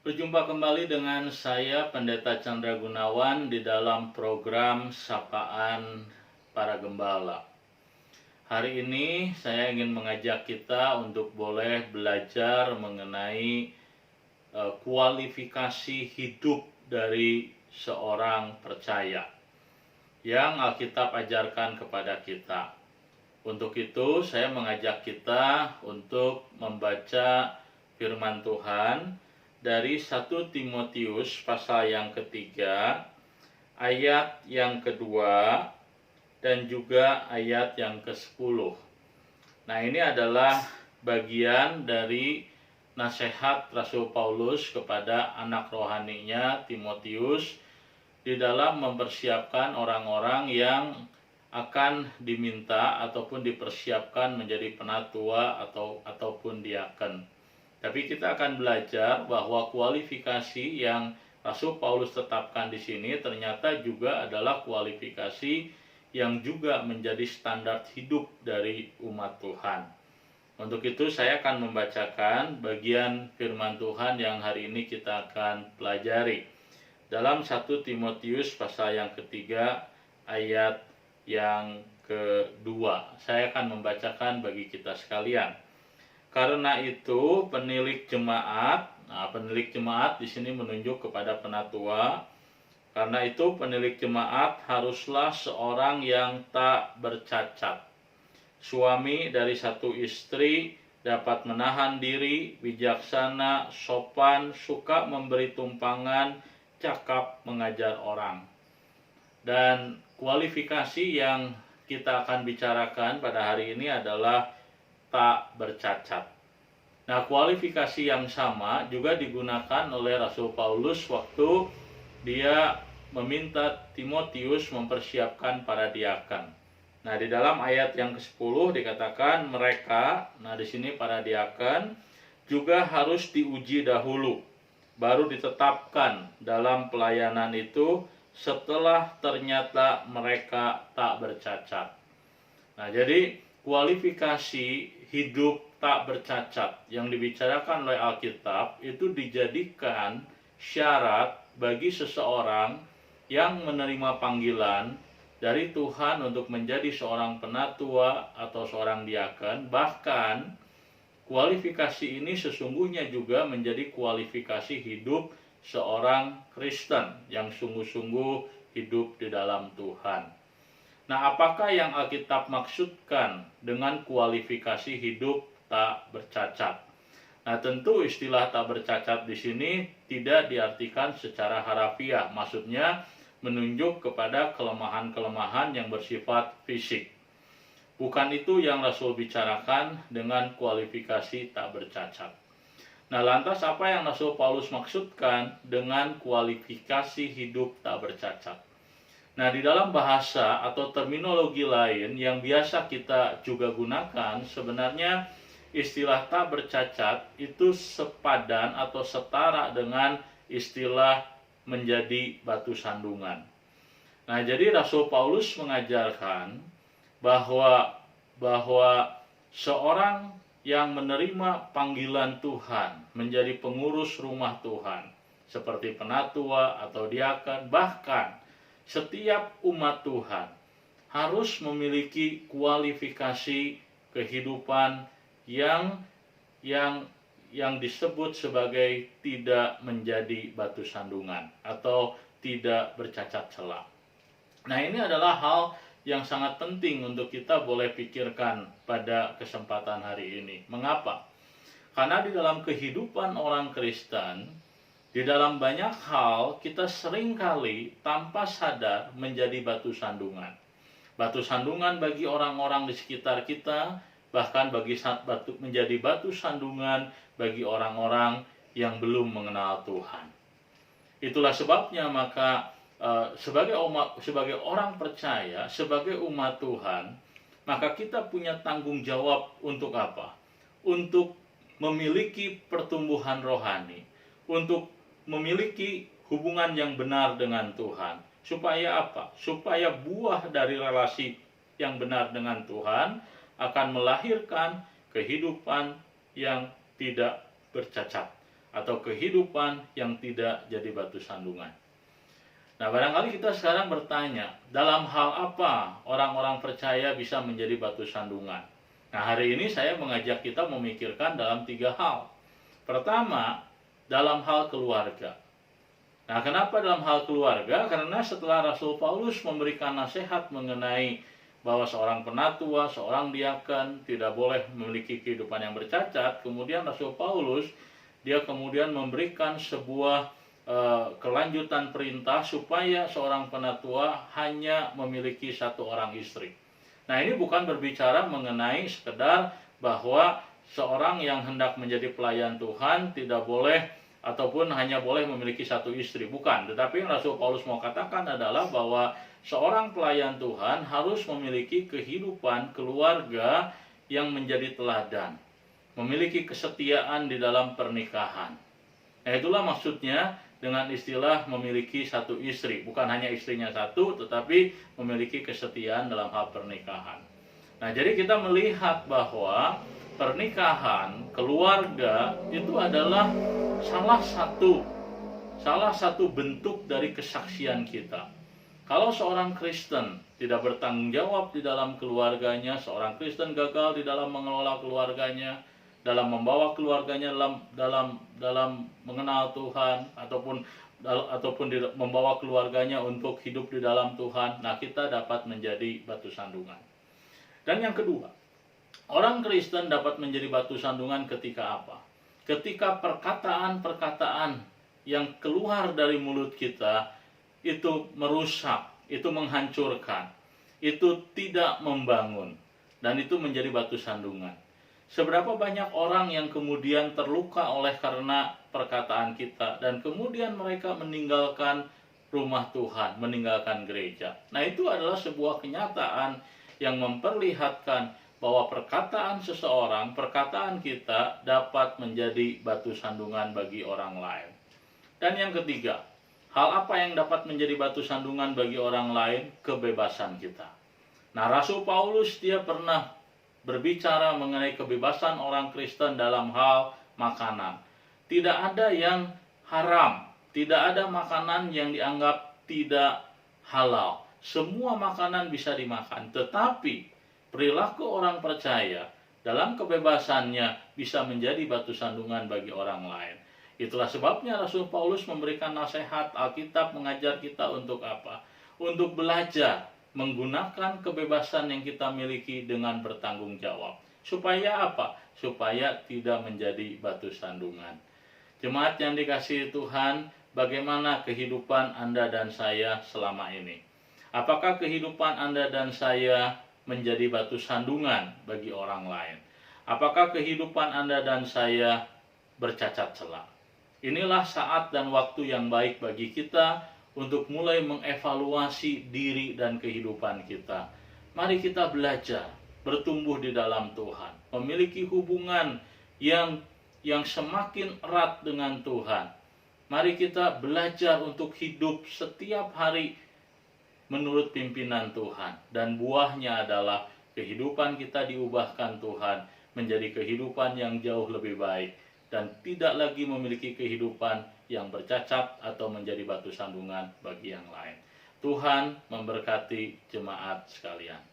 Berjumpa kembali dengan saya Pendeta Chandra Gunawan di dalam program Sapaan Para Gembala. Hari ini saya ingin mengajak kita untuk boleh belajar mengenai kualifikasi hidup dari seorang percaya yang Alkitab ajarkan kepada kita. Untuk itu saya mengajak kita untuk membaca firman Tuhan dari 1 Timotius pasal yang ketiga, ayat yang kedua, dan juga ayat yang ke-10. Nah, ini adalah bagian dari nasihat Rasul Paulus kepada anak rohaninya Timotius di dalam mempersiapkan orang-orang yang akan diminta ataupun dipersiapkan menjadi penatua ataupun diaken. Tapi kita akan belajar bahwa kualifikasi yang Rasul Paulus tetapkan di sini ternyata juga adalah kualifikasi yang juga menjadi standar hidup dari umat Tuhan. Untuk itu saya akan membacakan bagian firman Tuhan yang hari ini kita akan pelajari dalam 1 Timotius pasal yang ketiga ayat yang kedua. Saya akan membacakan bagi kita sekalian. Karena itu penilik jemaat, penilik jemaat di sini menunjuk kepada penatua. Karena itu penilik jemaat haruslah seorang yang tak bercacat. Suami dari satu istri dapat menahan diri, bijaksana, sopan, suka memberi tumpangan, cakap mengajar orang. Dan kualifikasi yang kita akan bicarakan pada hari ini adalah tak bercacat. Nah, kualifikasi yang sama juga digunakan oleh Rasul Paulus waktu dia meminta Timotius mempersiapkan para diaken. Nah, di dalam ayat yang ke-10 dikatakan mereka, nah di sini para diaken juga harus diuji dahulu, baru ditetapkan dalam pelayanan itu setelah ternyata mereka tak bercacat. Nah, jadi kualifikasi hidup tak bercacat yang dibicarakan oleh Alkitab itu dijadikan syarat bagi seseorang yang menerima panggilan dari Tuhan untuk menjadi seorang penatua atau seorang diaken. Bahkan kualifikasi ini sesungguhnya juga menjadi kualifikasi hidup seorang Kristen yang sungguh-sungguh hidup di dalam Tuhan. Nah, apakah yang Alkitab maksudkan dengan kualifikasi hidup tak bercacat? Nah, tentu istilah tak bercacat di sini tidak diartikan secara harafiah, maksudnya menunjuk kepada kelemahan-kelemahan yang bersifat fisik. Bukan itu yang Rasul bicarakan dengan kualifikasi tak bercacat. Nah, lantas apa yang Rasul Paulus maksudkan dengan kualifikasi hidup tak bercacat? Nah, di dalam bahasa atau terminologi lain yang biasa kita juga gunakan, sebenarnya istilah tak bercacat itu sepadan atau setara dengan istilah menjadi batu sandungan. Nah, jadi Rasul Paulus mengajarkan bahwa seorang yang menerima panggilan Tuhan menjadi pengurus rumah Tuhan seperti penatua atau diaken, bahkan setiap umat Tuhan harus memiliki kualifikasi kehidupan yang disebut sebagai tidak menjadi batu sandungan atau tidak bercacat celah. Nah, ini adalah hal yang sangat penting untuk kita boleh pikirkan pada kesempatan hari ini. Mengapa? Karena di dalam kehidupan orang Kristen, di dalam banyak hal kita seringkali tanpa sadar menjadi batu sandungan. Batu sandungan bagi orang-orang di sekitar kita, bahkan menjadi batu sandungan bagi orang-orang yang belum mengenal Tuhan. Itulah sebabnya maka sebagai orang percaya, sebagai umat Tuhan, maka kita punya tanggung jawab untuk apa? Untuk memiliki pertumbuhan rohani, untuk memiliki hubungan yang benar dengan Tuhan. Supaya apa? Supaya buah dari relasi yang benar dengan Tuhan akan melahirkan kehidupan yang tidak bercacat atau kehidupan yang tidak jadi batu sandungan. Nah, barangkali kita sekarang bertanya, dalam hal apa orang-orang percaya bisa menjadi batu sandungan? Nah, hari ini saya mengajak kita memikirkan dalam 3 hal. Pertama, dalam hal keluarga. Nah, kenapa dalam hal keluarga? Karena setelah Rasul Paulus memberikan nasihat mengenai bahwa seorang penatua, seorang diaken tidak boleh memiliki kehidupan yang bercacat, kemudian Rasul Paulus dia kemudian memberikan sebuah kelanjutan perintah supaya seorang penatua hanya memiliki 1 orang istri. Nah, ini bukan berbicara mengenai sekedar bahwa seorang yang hendak menjadi pelayan Tuhan tidak boleh ataupun hanya boleh memiliki 1 istri, bukan. Tetapi yang Rasul Paulus mau katakan adalah bahwa seorang pelayan Tuhan harus memiliki kehidupan keluarga yang menjadi teladan, memiliki kesetiaan di dalam pernikahan. Nah, itulah maksudnya dengan istilah memiliki 1 istri, bukan hanya istrinya 1, tetapi memiliki kesetiaan dalam hal pernikahan. Nah, jadi kita melihat bahwa pernikahan, keluarga itu adalah salah satu bentuk dari kesaksian kita. Kalau seorang Kristen tidak bertanggung jawab di dalam keluarganya, seorang Kristen gagal di dalam mengelola keluarganya, dalam membawa keluarganya dalam mengenal Tuhan, ataupun membawa keluarganya untuk hidup di dalam Tuhan, nah kita dapat menjadi batu sandungan. Dan yang kedua, orang Kristen dapat menjadi batu sandungan ketika apa? Ketika perkataan-perkataan yang keluar dari mulut kita itu merusak, itu menghancurkan, itu tidak membangun, dan itu menjadi batu sandungan. Seberapa banyak orang yang kemudian terluka oleh karena perkataan kita, dan kemudian mereka meninggalkan rumah Tuhan, meninggalkan gereja. Nah, itu adalah sebuah kenyataan yang memperlihatkan bahwa perkataan seseorang, perkataan kita dapat menjadi batu sandungan bagi orang lain. Dan yang ketiga, hal apa yang dapat menjadi batu sandungan bagi orang lain? Kebebasan kita. Nah, Rasul Paulus dia pernah berbicara mengenai kebebasan orang Kristen dalam hal makanan. Tidak ada yang haram, tidak ada makanan yang dianggap tidak halal. Semua makanan bisa dimakan, tetapi perilaku orang percaya dalam kebebasannya bisa menjadi batu sandungan bagi orang lain. Itulah sebabnya Rasul Paulus memberikan nasihat. Alkitab mengajar kita untuk apa? Untuk belajar menggunakan kebebasan yang kita miliki dengan bertanggung jawab. Supaya apa? Supaya tidak menjadi batu sandungan. Jemaat yang dikasihi Tuhan, bagaimana kehidupan Anda dan saya selama ini? Apakah kehidupan Anda dan saya menjadi batu sandungan bagi orang lain? Apakah kehidupan Anda dan saya bercacat celah? Inilah saat dan waktu yang baik bagi kita untuk mulai mengevaluasi diri dan kehidupan kita. Mari kita belajar bertumbuh di dalam Tuhan, memiliki hubungan yang semakin erat dengan Tuhan. Mari kita belajar untuk hidup setiap hari menurut pimpinan Tuhan, dan buahnya adalah kehidupan kita diubahkan Tuhan menjadi kehidupan yang jauh lebih baik, dan tidak lagi memiliki kehidupan yang bercacat atau menjadi batu sandungan bagi yang lain. Tuhan memberkati jemaat sekalian.